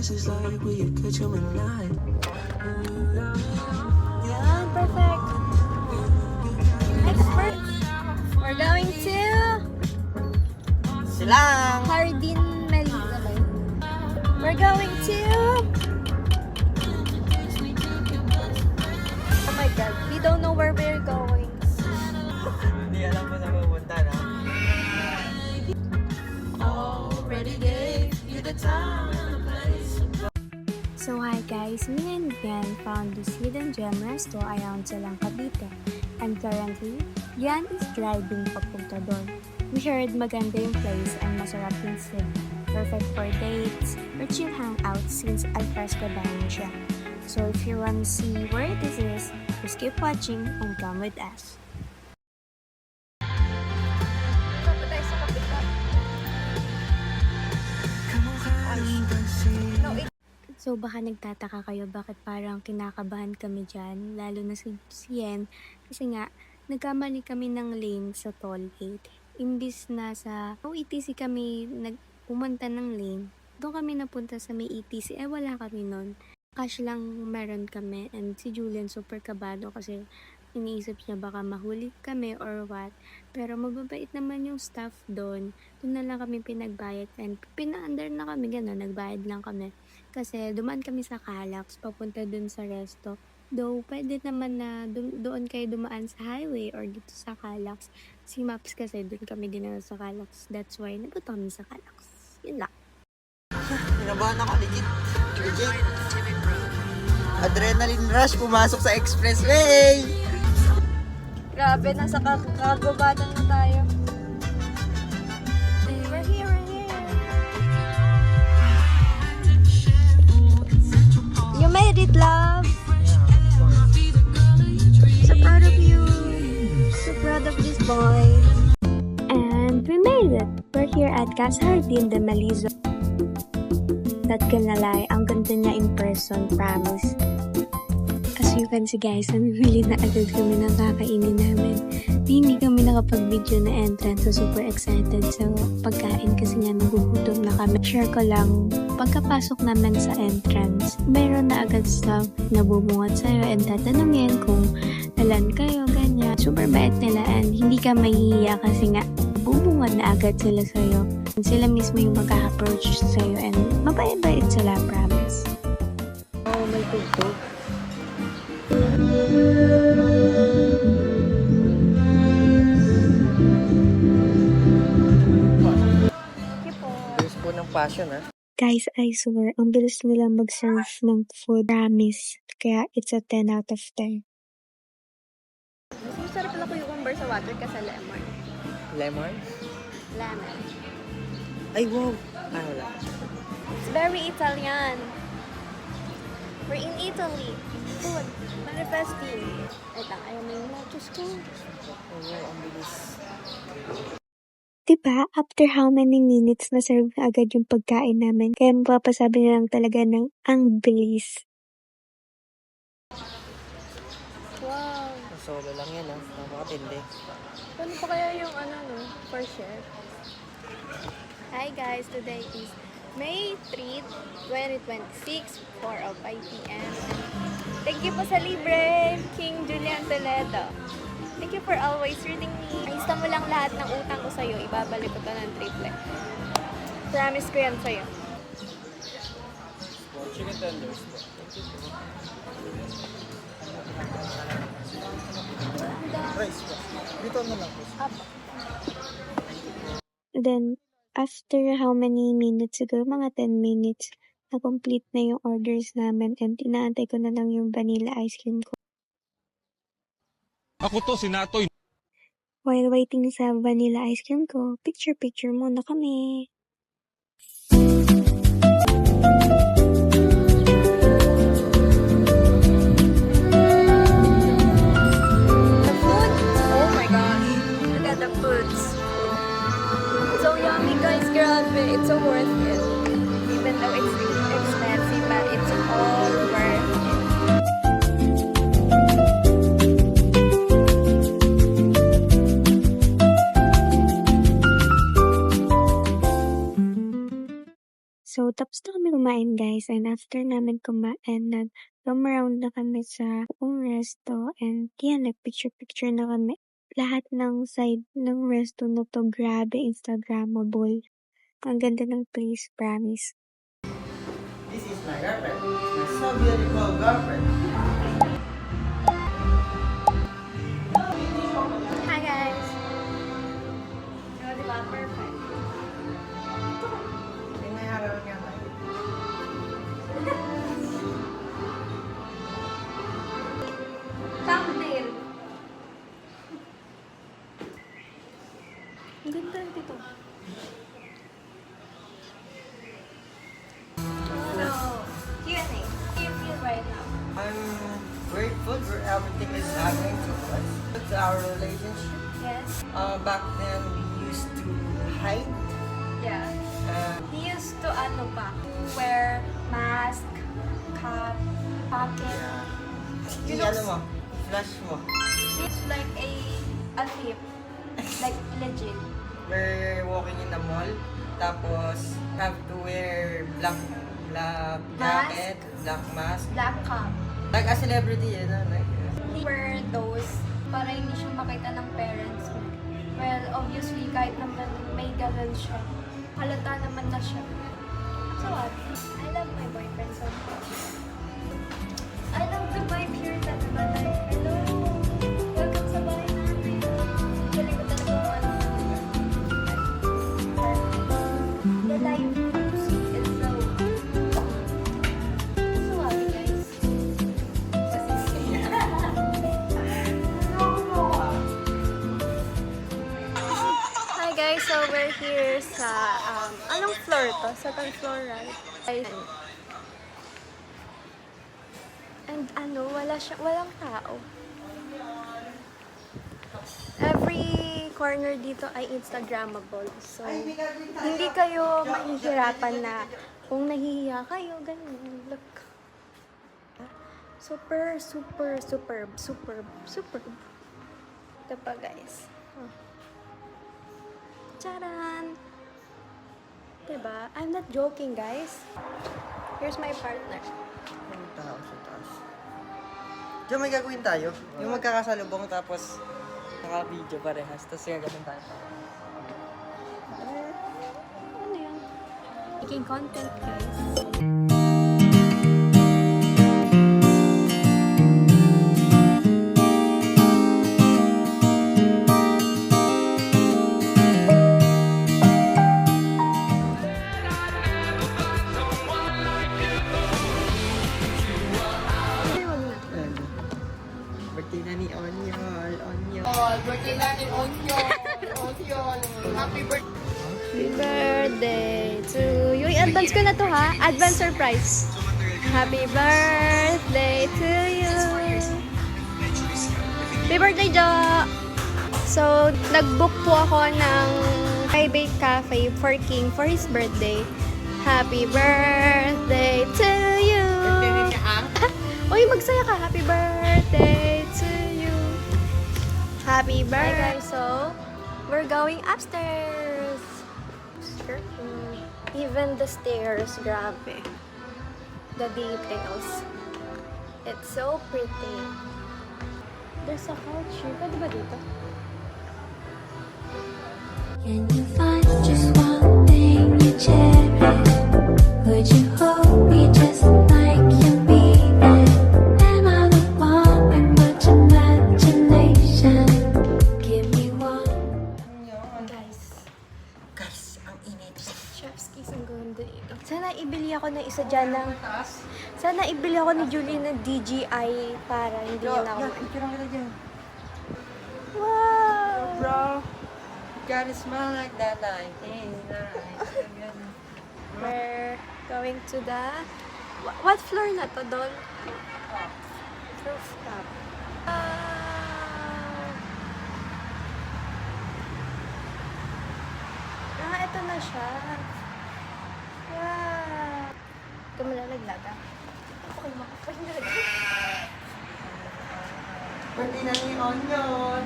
Yeah, perfect. Next first, we're going to Silang! Hardin Meliza. We're going to... Oh my God, we don't know where we're going. Hindi alam mo na pupunta, no? So hi guys, me and Yan found this hidden gem resto around Silang Cavite. And currently, Yan is driving papunta doon. We heard maganda yung place and masarap yung food. Perfect for dates or chill hangouts since al fresco dining siya. So if you want to see where this is, just keep watching and come with us. So baka nagtataka kayo bakit parang kinakabahan kami dyan, lalo na si Yen, kasi nga nagkamali kami ng lane sa toll gate. Imbis na sa OETC kami pumunta ng lane, doon kami napunta sa may ETC, wala kami nun. Cash lang meron kami and si Julian super kabado kasi iniisip niya baka mahuli kami or what. Pero mababait naman yung staff doon. Doon na lang kami pinagbayad and pina-under na kami gano'n, nagbayad lang kami. Kasi dumaan kami sa Calax, papunta dun sa resto. Though, pwede naman na doon kayo dumaan sa highway or dito sa Calax. Si Maps kasi doon kami dinala sa Calax. That's why, napunta kami sa Calax. Yun lang. Kinabahan ako, legit. Legit. Adrenaline rush, pumasok sa expressway! Grabe, nasa kagubatan na tayo. We're here, we're here. You made it, love. So proud of you. So proud of this boy. And we made it. We're here at Casa Hardin de Melizo. Not gonna lie, ang ganda niya in person, promise. As you can see guys, namimili na agad kami ng kakainin namin. Hindi kami nakapag-video na entrance, so super excited sa pagkain kasi nga nagugutom na kami. Share ko lang, pagkapasok namin sa entrance, mayroon na agad staff na bubungat sa'yo and tatanungin kung ilan kayo, ganyan. Super bait nila and hindi ka mahihiya kasi nga bubungat na agad sila sa'yo. Sila mismo yung mag-approach sa'yo and mabait-bait sila, promise. Oh, may tugtog. Bilis po ng passion, ha? Guys, I swear, ang bilis nila mag-serve ng food. Promise. Kaya it's a 10 out of 10. Mas masarap lang ko yung cucumber sa water kasi lemon. Lemon? Lemon. Ay, wow! Ah, wala. It's very Italian. We're in Italy. Food. Manifesting. Wait lang, ayaw mo yung nachos ko. Oh, wow, ang bilis. Diba, after how many minutes na-serve na agad yung pagkain namin, kaya mapapasabi na lang talaga ng ang bilis. Wow! Solo lang yan, ha? Napakatindi. Paano pa kaya yung for share? Hi guys, today is May 3, 2026, 4:05 p.m. Thank you po sa libre, King Julian Toledo. Thank you for always reading me. Ayusta mo lang lahat ng utang ko sa'yo, ibabalik ko to ng triple. Promise ko yan sa'yo. Chicken tenders po. Rice po. Dito na lang po. Then, after how many minutes ago, mga 10 minutes, na-complete na yung orders namin and inaantay ko na lang yung vanilla ice cream ko. Ako to, si Natoy. While waiting sa vanilla ice cream ko, picture-picture muna kami. The food? Oh my gosh. Look at the foods. So yummy guys, grabe. It's so worth it. Even though it's expensive, but it's all worth it. So, tapos na kami kumain guys, and after namin kumain, nag-roam around na kami sa buong resto, and yan, nag-picture-picture na kami. Lahat ng side ng resto na to, grabe, Instagrammable. Ang ganda ng place, promise. This is my girlfriend. My so beautiful girlfriend. Hi guys! So, diba? Perfect. Inayaran niya tayo. Thumbnail! Ang ganda dito. Q&A. How do you feel right now? I'm grateful for everything is happening to us. It's our relationship. Yes. Back then, we used to hide. Yeah. Uh, He used to wear mask, cap, pocket. You know, ano mo? Flash mo. It's like a thief. Like legit. We're walking in the mall. Tapos, have to wear black jacket, black mask. Black cap. Like a celebrity, you know? Like, He wear those para hindi siya makita ng parents mo. Well, obviously, kahit naman may ganun siya, halata naman na siya. So what? I love my boyfriend so much. I love the vibe here talaga. Like, hello! Welcome sa bahay namin. Galing ko talaga kung ano. The live music is so happy, guys. Hi guys, so we're here sa, anong floor to? Second floor, right? And walang tao. Every corner dito ay Instagrammable. So, hindi kayo mahihirapan na kung nahihiya kayo, ganun. Look. Super, super, superb. Ito pa guys. Oh. Charan! Diba? I'm not joking, guys. Here's my partner. yung tao sa taas. Diyan may gagawin tayo. Yung magkakasalubong tapos naka-video parehas. Tapos gagawin tayo. Ano yan? Making content, guys. Ay, wag na. Birthday na ni Onyol. Birthday natin, Onion! Happy birthday! Happy birthday to you. I-advance ko na to ha. Advance surprise. Happy birthday to you. Happy birthday, Jo! So, nag-book po ako ng private cafe for King for his birthday. Happy birthday to you! Uy, magsaya ka. Happy birthday to you. Happy birthday. Guys, so, we're going upstairs. Even the stairs, grabe. The details. It's so pretty. There's a couch here. Pwede ba dito? Can you find just one thing you cherish? Would you hold me just like you're being? Am I the one with much imagination? Give me one. Guys, Guys, ang init. chef's kiss ang ganda dito. Sana ibili ako ng isa dyan ng... Sana ibili ako ni Julie ng DJI para hindi niya na ako... picture lang kita dyan. Wow! Bro, gotta smell like that like We're going to the... What floor na to, Dol? Rooftop. Ito na siya. Wow! Ito malalaglag ah. Okay, makapal na laglag. Birthday na ni Onion.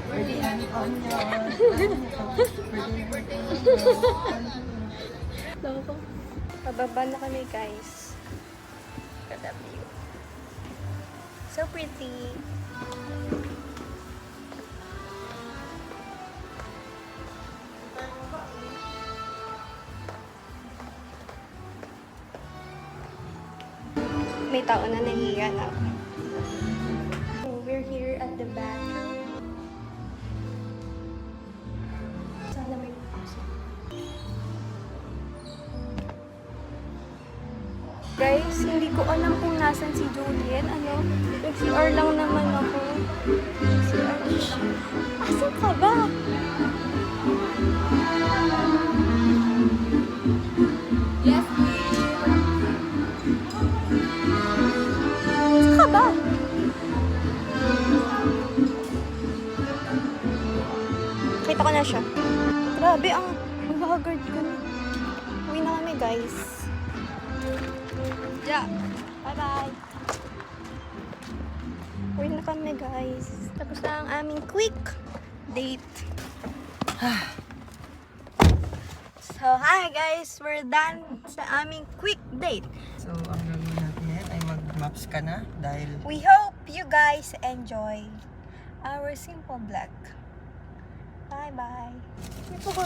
Birthday Ani Onion. Pababa na kami, guys. Look at that view. So pretty. May tao na nahiya na. We're here at the bathroom. Sana may pasok. Guys, hindi ko alam kung nasan si Julian. Ano? Nag-CR lang naman ako. Nag-CR. Asan ka ba? Yes, Asan ka ba? Kita ko na siya. Grabe, ang haggard ko na. Uwi na kami, guys. Yeah. Bye-bye. Uwi na kami, guys. Tapos na ang aming quick date. So, hi guys! We're done sa aming quick date. So, ang gagawin natin ngayon ay mag-maps ka na dahil We hope you guys enjoy our simple vlog. Bye-bye. Ito ko.